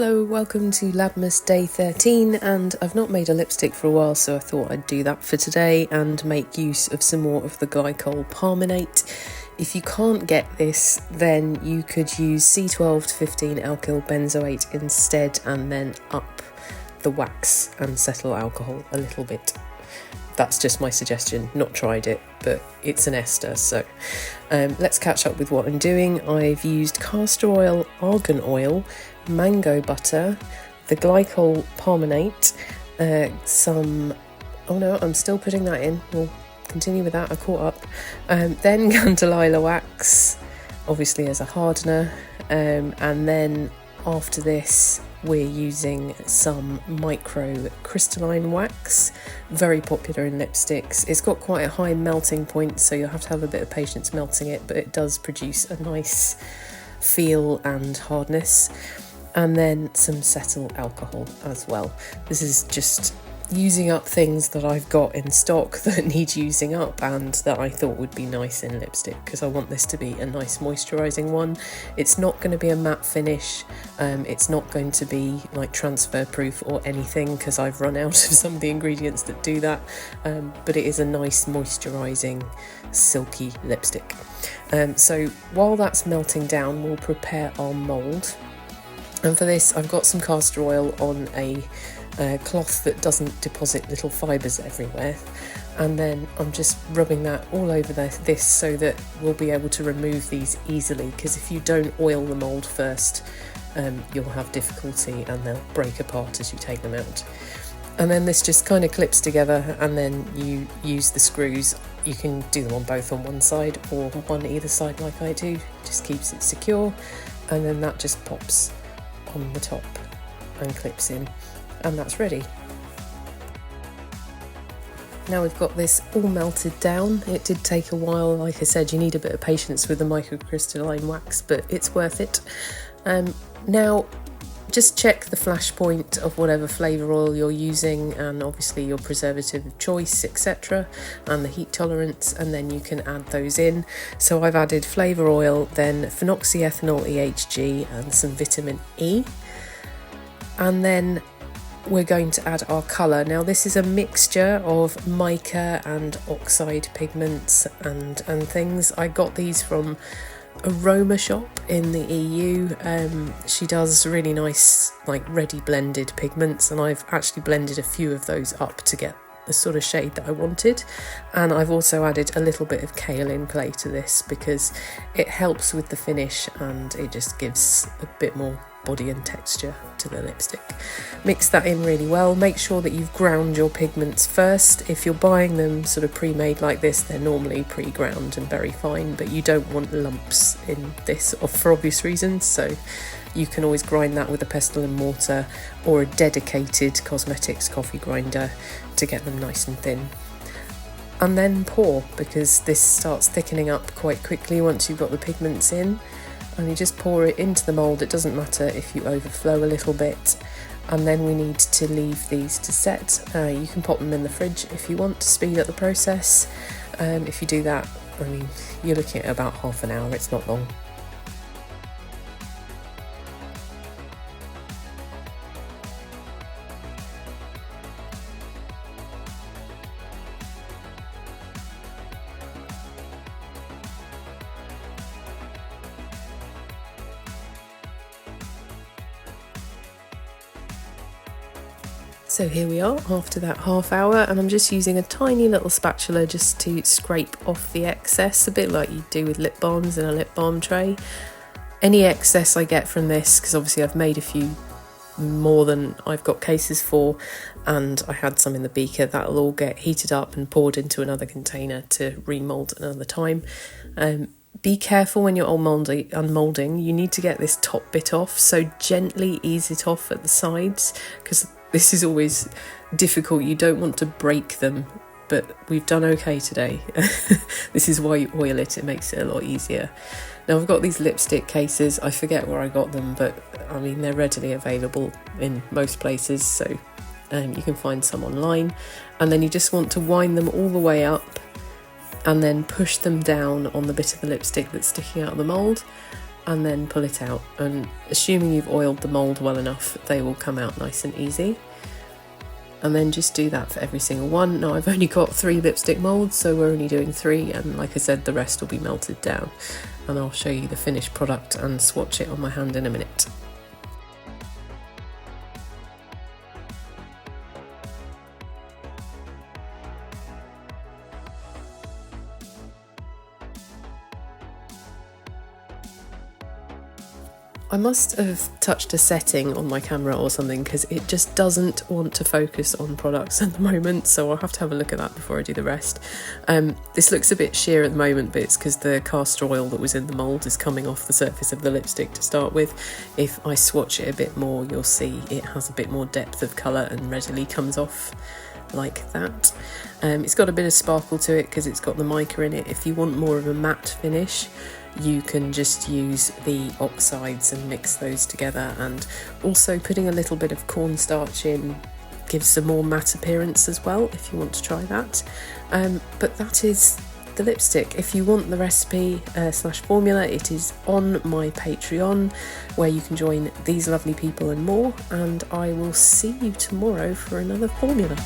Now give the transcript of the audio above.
Hello, welcome to Labmas day 13, and I've not made a lipstick for a while, so I thought I'd do that for today and make use of some more of the glycol parminate. If you can't get this, then you could use C12 to 15 alkyl benzoate instead, and then up the wax and cetyl alcohol a little bit. That's just my suggestion, not tried it, but it's an ester, so let's catch up with what I'm doing. I've used castor oil, argan oil, mango butter, the glycol parminate, I'm still putting that in, we'll continue with that, I caught up, then candelilla wax, obviously as a hardener, and then after this we're using some micro crystalline wax, very popular in lipsticks. It's got quite a high melting point, so you'll have to have a bit of patience melting it, but it does produce a nice feel and hardness. And then some cetyl alcohol as well. This is just using up things that I've got in stock that need using up and that I thought would be nice in lipstick, because I want this to be a nice moisturising one. It's not going to be a matte finish, it's not going to be like transfer proof or anything because I've run out of some of the ingredients that do that, but it is a nice moisturising silky lipstick. So while that's melting down, we'll prepare our mould. And for this, I've got some castor oil on a cloth that doesn't deposit little fibres everywhere. And then I'm just rubbing that all over this so that we'll be able to remove these easily, because if you don't oil the mould first, you'll have difficulty and they'll break apart as you take them out. And then this just kind of clips together, and then you use the screws. You can do them on both on one side or one either side like I do, just keeps it secure, and then that just pops on the top and clips in, and that's ready. Now we've got this all melted down. It did take a while, like I said, you need a bit of patience with the microcrystalline wax, but it's worth it. Now just check the flash point of whatever flavour oil you're using, and obviously your preservative of choice, etc., and the heat tolerance, and then you can add those in. So I've added flavour oil, then phenoxyethanol EHG, and some vitamin E. And then we're going to add our colour. Now this is a mixture of mica and oxide pigments and things. I got these from Aroma Shop in the EU. She does really nice like ready blended pigments, and I've actually blended a few of those up to get the sort of shade that I wanted. And I've also added a little bit of kaolin clay to this because it helps with the finish and it just gives a bit more body and texture to the lipstick. Mix that in really well. Make sure that you've ground your pigments first. If you're buying them sort of pre-made like this, they're normally pre-ground and very fine, but you don't want lumps in this for obvious reasons, so you can always grind that with a pestle and mortar or a dedicated cosmetics coffee grinder to get them nice and thin. And then pour, because this starts thickening up quite quickly once you've got the pigments in. And you just pour it into the mould. It doesn't matter if you overflow a little bit. And then we need to leave these to set. You can pop them in the fridge if you want to speed up the process. If you do that, I mean, you're looking at about half an hour, it's not long. So here we are after that half hour, and I'm just using a tiny little spatula just to scrape off the excess, a bit like you do with lip balms in a lip balm tray. Any excess I get from this, because obviously I've made a few more than I've got cases for, and I had some in the beaker, that'll all get heated up and poured into another container to remould another time. Be careful when you're unmoulding. You need to get this top bit off, so gently ease it off at the sides, because this is always difficult. You don't want to break them, but we've done okay today. This is why you oil it, it makes it a lot easier. Now I've got these lipstick cases, I forget where I got them, but I mean they're readily available in most places, so you can find some online. And then you just want to wind them all the way up and then push them down on the bit of the lipstick that's sticking out of the mould, and then pull it out, and assuming you've oiled the mould well enough, they will come out nice and easy. And then just do that for every single one. Now I've only got 3 lipstick moulds, so we're only doing 3, and like I said, the rest will be melted down, and I'll show you the finished product and swatch it on my hand in a minute. I must have touched a setting on my camera or something, because it just doesn't want to focus on products at the moment, so I'll have to have a look at that before I do the rest. This looks a bit sheer at the moment, but it's because the castor oil that was in the mould is coming off the surface of the lipstick to start with. If I swatch it a bit more, you'll see it has a bit more depth of colour and readily comes off like that. It's got a bit of sparkle to it because it's got the mica in it. If you want more of a matte finish, you can just use the oxides and mix those together, and also putting a little bit of cornstarch in gives a more matte appearance as well, if you want to try that. But that is the lipstick. If you want the recipe slash formula, it is on my Patreon, where you can join these lovely people and more, and I will see you tomorrow for another formula.